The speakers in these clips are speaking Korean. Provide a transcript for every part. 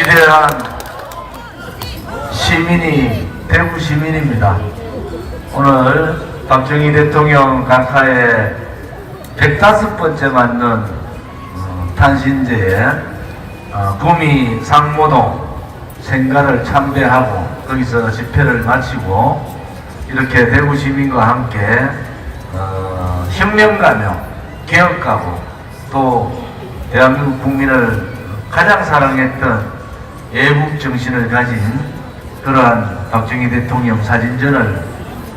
위대한 시민이 대구 시민입니다. 오늘 박정희 대통령 각하의 105번째 맞는 탄신제에 구미 상모동 생가를 참배하고 거기서 집회를 마치고 이렇게 대구 시민과 함께 혁명가며 개혁가고 또 대한민국 국민을 가장 사랑했던 애국 정신을 가진 그러한 박정희 대통령 사진전을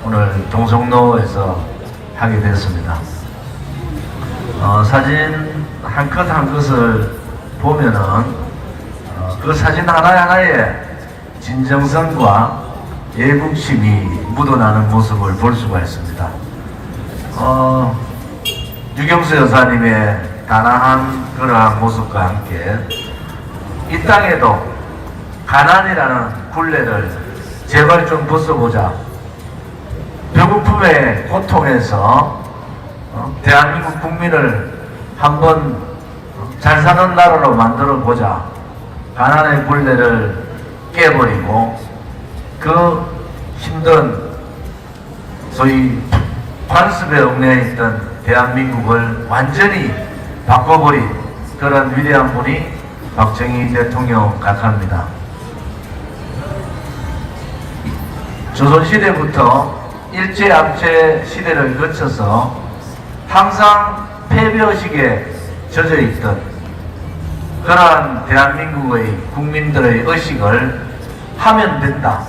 오늘 동성로에서 하게 됐습니다. 사진 한 컷 한 컷을 보면은 그 사진 하나하나에 진정성과 애국심이 묻어나는 모습을 볼 수가 있습니다. 유경수 여사님의 단아한 그러한 모습과 함께 이 땅에도 가난이라는 굴레를 제발 좀 벗어보자. 배고픔의 고통에서 대한민국 국민을 한번 잘 사는 나라로 만들어 보자. 가난의 굴레를 깨버리고 그 힘든 소위 관습에 얽매여 있던 대한민국을 완전히 바꿔버린 그런 위대한 분이 박정희 대통령 각하입니다. 조선시대부터 일제압제 시대를 거쳐서 항상 패배의식에 젖어있던 그러한 대한민국의 국민들의 의식을 하면 된다,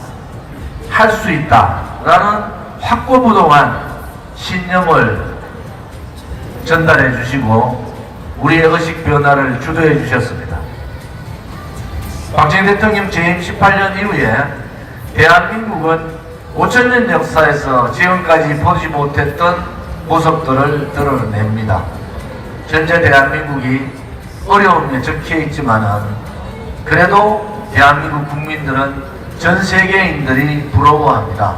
할 수 있다 라는 확고부동한 신념을 전달해 주시고 우리의 의식 변화를 주도해 주셨습니다. 박정희 대통령 재임 18년 이후에 대한민국은 5000년 역사에서 지금까지 보지 못했던 모습들을 드러냅니다. 현재 대한민국이 어려움에 적혀 있지만은 그래도 대한민국 국민들은 전 세계인들이 부러워합니다.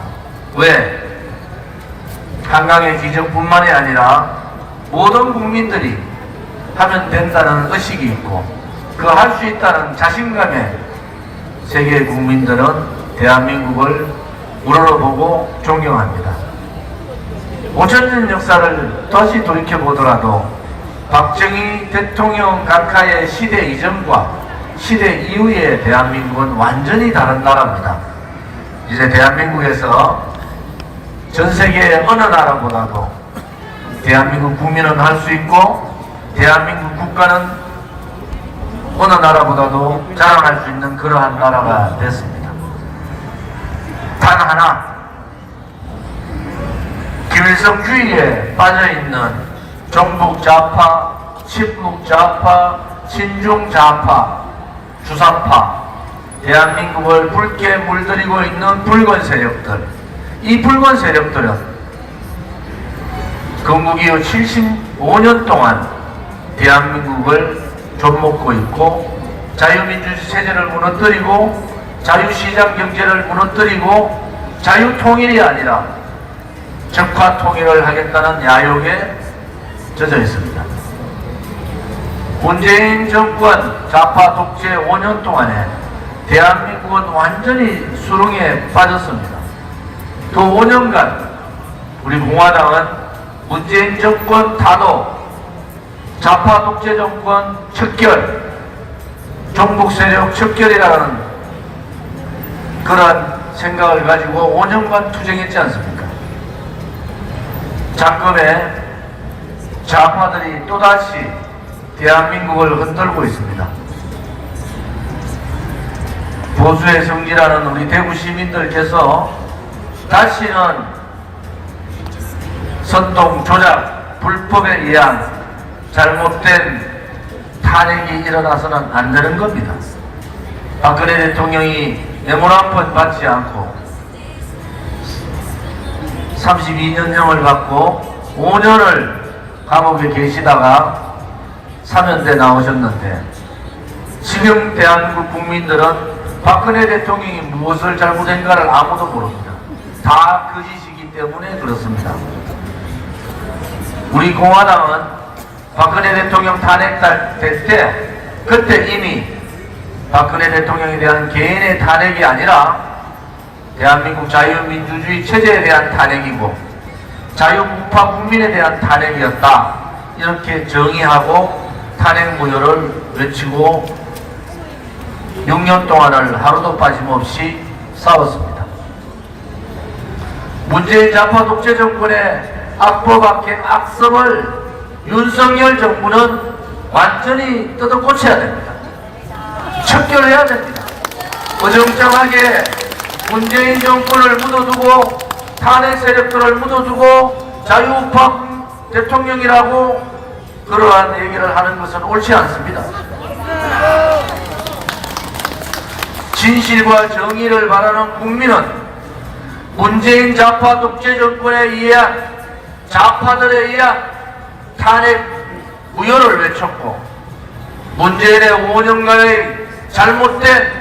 왜? 한강의 기적뿐만이 아니라 모든 국민들이 하면 된다는 의식이 있고 그 할 수 있다는 자신감에 세계 국민들은 대한민국을 우러러보고 존경합니다. 5000년 역사를 다시 돌이켜보더라도 박정희 대통령 각하의 시대 이전과 시대 이후의 대한민국은 완전히 다른 나라입니다. 이제 대한민국에서 전 세계의 어느 나라보다도 대한민국 국민은 할 수 있고 대한민국 국가는 어느 나라보다도 자랑할 수 있는 그러한 나라가 됐습니다. 단 하나, 김일성주의에 빠져있는 종북좌파, 친북좌파, 친중좌파, 주사파, 대한민국을 붉게 물들이고 있는 붉은 세력들, 이 붉은 세력들은 건국 이후 75년 동안 대한민국을 좀먹고 있고 자유민주주의 체제를 무너뜨리고 자유시장 경제를 무너뜨리고 자유통일이 아니라 적화통일을 하겠다는 야욕에 젖어 있습니다. 문재인 정권 좌파 독재 5년 동안에 대한민국은 완전히 수렁에 빠졌습니다. 그 5년간 우리 공화당은 문재인 정권 타도 좌파 독재 정권 척결, 종북 세력 척결이라는 그런 생각을 가지고 5년간 투쟁했지 않습니까? 작금에 좌파들이 또다시 대한민국을 흔들고 있습니다. 보수의 성지라는 우리 대구 시민들께서 다시는 선동, 조작, 불법에 의한 잘못된 탄핵이 일어나서는 안 되는 겁니다. 박근혜 대통령이 뇌물 한 푼 받지 않고 32년형을 받고 5년을 감옥에 계시다가 사면대 나오셨는데 지금 대한민국 국민들은 박근혜 대통령이 무엇을 잘못했는가를 아무도 모릅니다. 다 거짓이기 때문에 그렇습니다. 우리 공화당은 박근혜 대통령 탄핵될 때 그때 이미 박근혜 대통령에 대한 개인의 탄핵이 아니라 대한민국 자유민주주의 체제에 대한 탄핵이고 자유우파 국민에 대한 탄핵이었다. 이렇게 정의하고 탄핵 무효를 외치고 6년 동안을 하루도 빠짐없이 싸웠습니다. 문재인 좌파 독재 정권의 악법악행 악성을 윤석열 정부는 완전히 뜯어고쳐야 됩니다. 척결해야 됩니다. 어정쩡하게 문재인 정권을 묻어두고 탄핵 세력들을 묻어두고 자유우파 대통령이라고 그러한 얘기를 하는 것은 옳지 않습니다. 진실과 정의를 바라는 국민은 문재인 좌파 독재 정권에 의한 좌파들에 의한 탄핵 무효를 외쳤고 문재인의 5년간의 잘못된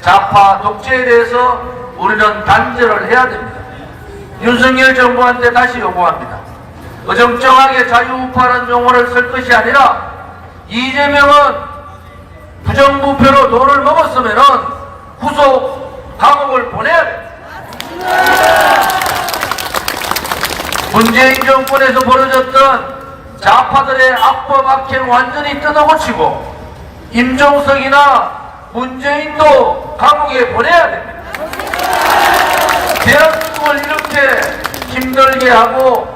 좌파 독재에 대해서 우리는 단절을 해야 됩니다. 윤석열 정부한테 다시 요구합니다. 어정쩡하게 자유우파라는 용어를 쓸 것이 아니라 이재명은 부정부패로 돈을 먹었으면은 후속 감옥을 보내야 됩니다. 문재인 정권에서 벌어졌던 좌파들의 악법 악행 완전히 뜯어고치고 임종석이나 문재인도 감옥에 보내야 됩니다. 대한민국을 이렇게 힘들게 하고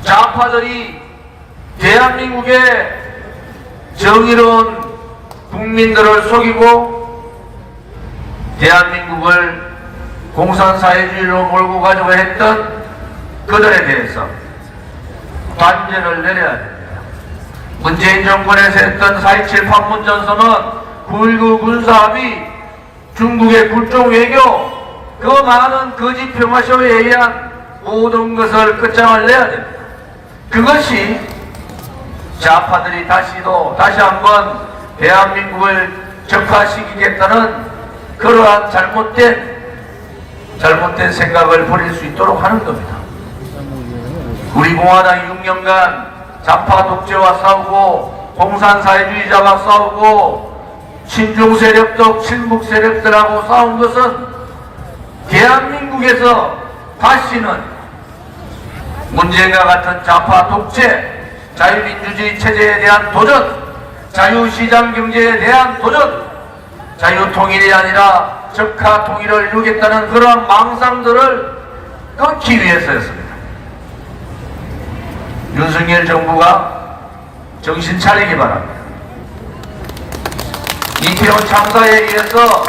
좌파들이 대한민국의 정의로운 국민들을 속이고 대한민국을 공산사회주의로 몰고 가려고 했던 그들에 대해서 단죄를 내려야 됩니다. 문재인 정권에서 했던 4.27 판문전선은 9.19 군사합의, 중국의 굴종 외교, 그 많은 거짓 평화쇼에 의한 모든 것을 끝장을 내야 됩니다. 그것이 좌파들이 다시 한번 대한민국을 적화시키겠다는 그러한 잘못된 생각을 버릴 수 있도록 하는 겁니다. 우리 공화당이 6년간 좌파 독재와 싸우고 공산사회주의자와 싸우고 친중 세력도 친북 세력들하고 싸운 것은 대한민국에서 다시는 문재인과 같은 좌파 독재, 자유민주주의 체제에 대한 도전, 자유시장 경제에 대한 도전, 자유통일이 아니라 적화통일을 이루겠다는 그런 망상들을 끊기 위해서였습니다. 윤석열 정부가 정신 차리기 바랍니다. 이태원 참사에 의해서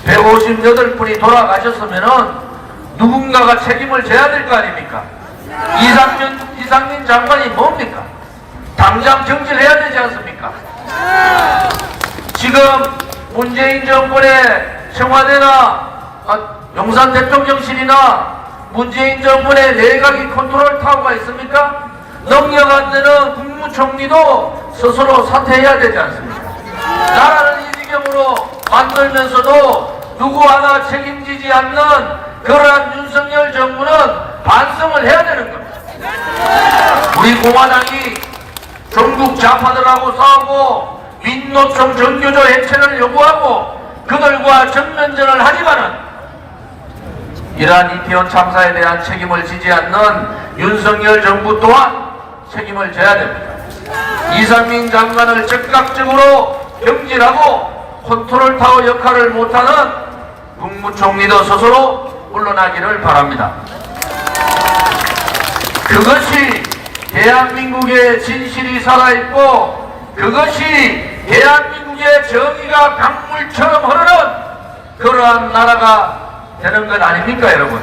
158분이 돌아가셨으면 누군가가 책임을 져야 될 거 아닙니까? 이상민 장관이 뭡니까? 당장 정지해야 되지 않습니까? 지금 문재인 정권의 청와대나 용산 대통령실이나 문재인 정권의 내각이 컨트롤 타워가 있습니까? 능력 안 되는 국무총리도 스스로 사퇴해야 되지 않습니까? 나라를 이 지경으로 만들면서도 누구 하나 책임지지 않는 그러한 윤석열 정부는 반성을 해야 되는 겁니다. 우리 공화당이 전국 좌파들하고 싸우고 민노총 전교조 해체를 요구하고 그들과 정면전을 하지만은 이러한 이태원 참사에 대한 책임을 지지 않는 윤석열 정부 또한 책임을 져야 됩니다. 이상민 장관을 즉각적으로 경질하고 컨트롤타워 역할을 못하는 국무총리도 스스로 물러나기를 바랍니다. 그것이 대한민국의 진실이 살아있고 그것이 대한민국의 정의가 강물처럼 흐르는 그러한 나라가 되는 것 아닙니까, 여러분?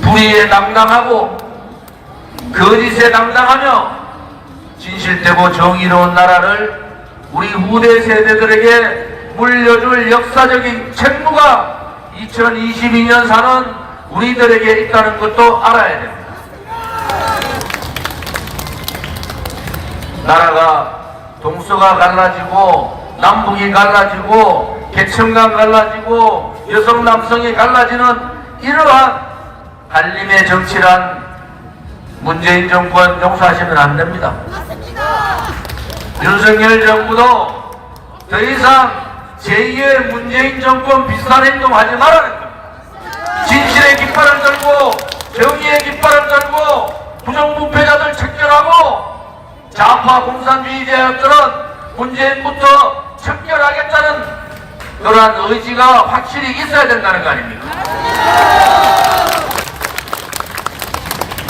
불의에 당당하고 거짓에 당당하며 진실되고 정의로운 나라를 우리 후대 세대들에게 물려줄 역사적인 책무가 2022년 사는 우리들에게 있다는 것도 알아야 됩니다. 나라가 동서가 갈라지고 남북이 갈라지고 계층간 갈라지고 여성 남성이 갈라지는 이러한 갈림의 정치란 문재인 정권 용서하시면 안 됩니다. 윤석열 정부도 더 이상 제2의 문재인 정권 비슷한 행동하지 말라는 겁니다. 진실의 깃발을 들고 정의의 깃발을 들고 부정부패자들 척결하고 좌파 공산주의자들은 문재인부터 척결하겠다는 그러한 의지가 확실히 있어야 된다는 거 아닙니까?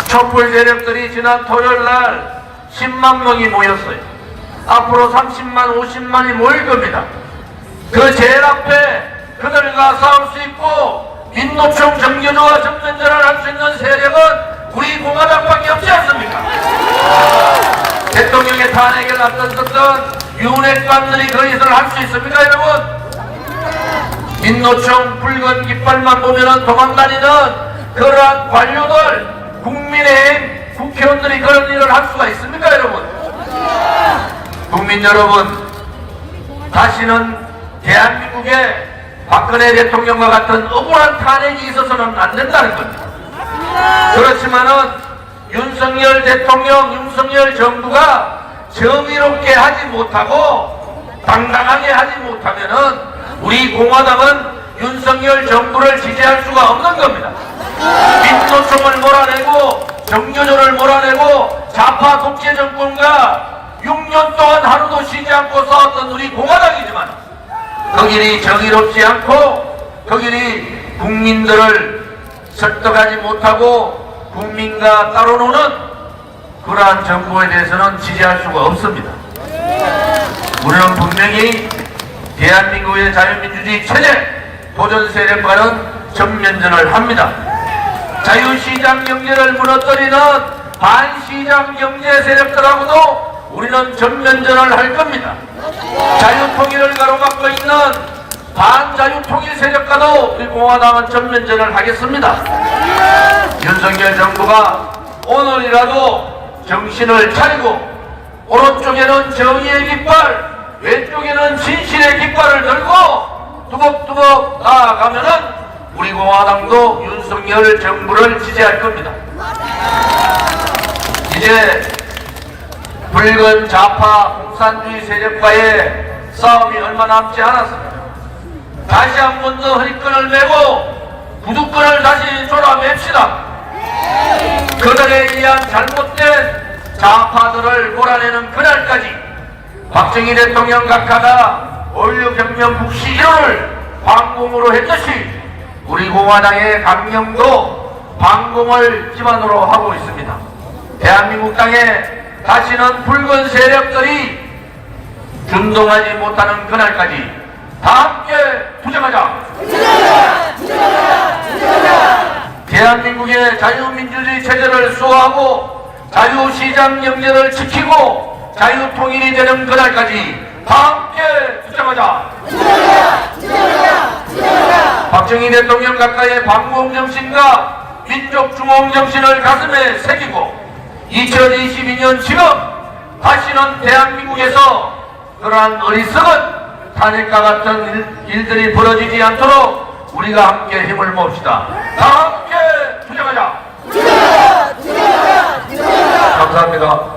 촛불 세력들이 지난 토요일날 10만 명이 모였어요. 앞으로 30만, 50만이 모일 겁니다. 그 제일 앞에 그들과 싸울 수 있고 민노총 정교조와 정면전을 할 수 있는 세력은 우리 공화당밖에 없지 않습니까? 대통령의 탄핵에 앞장섰던 윤핵관들이 그 짓을 할 수 있습니까, 여러분? 민노총 붉은 깃발만 보면은 도망다니는 그러한 관료들, 국민의힘 국회의원들이 그런 일을 할 수가 있습니까, 여러분? 국민 여러분, 다시는 대한민국에 박근혜 대통령과 같은 억울한 탄핵이 있어서는 안 된다는 겁니다. 그렇지만은 윤석열 대통령, 윤석열 정부가 정의롭게 하지 못하고 당당하게 하지 못하면은 우리 공화당은 윤석열 정부를 지지할 수가 없는 겁니다. 민노총을 몰아내고 정교조를 몰아내고 좌파 독재 정권과 6년 동안 하루도 쉬지 않고 싸웠던 우리 공화당이지만 그 길이 정의롭지 않고 그 길이 국민들을 설득하지 못하고 국민과 따로 노는 그러한 정부에 대해서는 지지할 수가 없습니다. 우리는 분명히 대한민국의 자유민주주의 체제 도전 세력과는 전면전을 합니다. 자유시장 경제를 무너뜨리는 반시장 경제 세력들하고도 우리는 전면전을 할 겁니다. 자유통일을 가로막고 있는 반자유통일 세력과도 우리 공화당은 전면전을 하겠습니다. 윤석열 정부가 오늘이라도 정신을 차리고 오른쪽에는 정의의 깃발, 왼쪽에는 진실의 깃발을 들고 뚜벅뚜벅 나아가면은 우리 공화당도 윤석열 정부를 지지할 겁니다. 이제 붉은 좌파 공산주의 세력과의 싸움이 얼마 남지 않았습니다. 다시 한 번 더 허리끈을 메고 구두끈을 다시 졸아맵시다. 그들에 의한 잘못된 좌파들을 몰아내는 그날까지 박정희 대통령 각하가 원류혁명 국시 1호를 방공으로 했듯이 우리 공화당의 강령도 방공을 기반으로 하고 있습니다. 대한민국 땅에 다시는 붉은 세력들이 준동하지 못하는 그날까지 다 함께 투쟁하자! 대한민국의 자유민주주의 체제를 수호하고 자유시장 경제를 지키고 자유통일이 되는 그날까지 다 함께 투쟁하자! 박정희 대통령 각하의 방공정신과 민족중흥정신을 가슴에 새기고 2022년 지금 다시는 대한민국에서 그러한 어리석은 탄핵과 같은 일들이 벌어지지 않도록 우리가 함께 힘을 모읍시다. 다 함께 투쟁하자! 감사합니다.